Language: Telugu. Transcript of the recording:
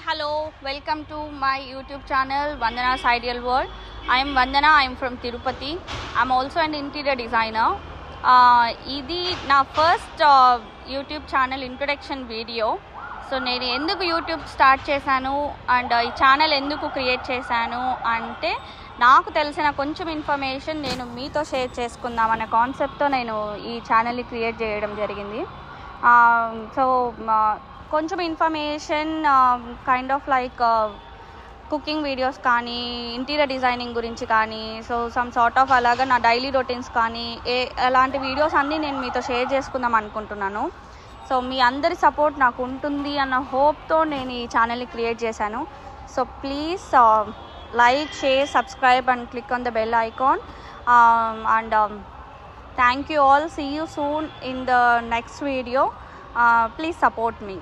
hello, welcome to my YouTube channel Vandana's Ideal World. I am Vandana, I am from Tirupati. I am also an interior designer. Idi na first YouTube channel introduction video. So నేను ఎందుకు యూట్యూబ్ స్టార్ట్ చేశాను అండ్ ఈ ఛానల్ ఎందుకు క్రియేట్ చేశాను అంటే నాకు తెలిసిన కొంచెం ఇన్ఫర్మేషన్ నేను మీతో షేర్ చేసుకుందాం అనే కాన్సెప్ట్తో నేను ఈ ఛానల్ని క్రియేట్ చేయడం జరిగింది. సో కొంచెం information kind of like cooking videos కానీ ఇంటీరియర్ డిజైనింగ్ గురించి కానీ సో సమ్ సార్ట్ ఆఫ్ అలాగా నా డైలీ రొటీన్స్ కానీ అలాంటి వీడియోస్ అన్నీ నేను మీతో షేర్ చేసుకుందాం అనుకుంటున్నాను. సో మీ అందరి సపోర్ట్ నాకు ఉంటుంది అన్న హోప్తో నేను ఈ ఛానల్ని క్రియేట్ చేశాను. So please like, share, subscribe and click on the bell icon and thank you all. See you soon in the next video. Please support me.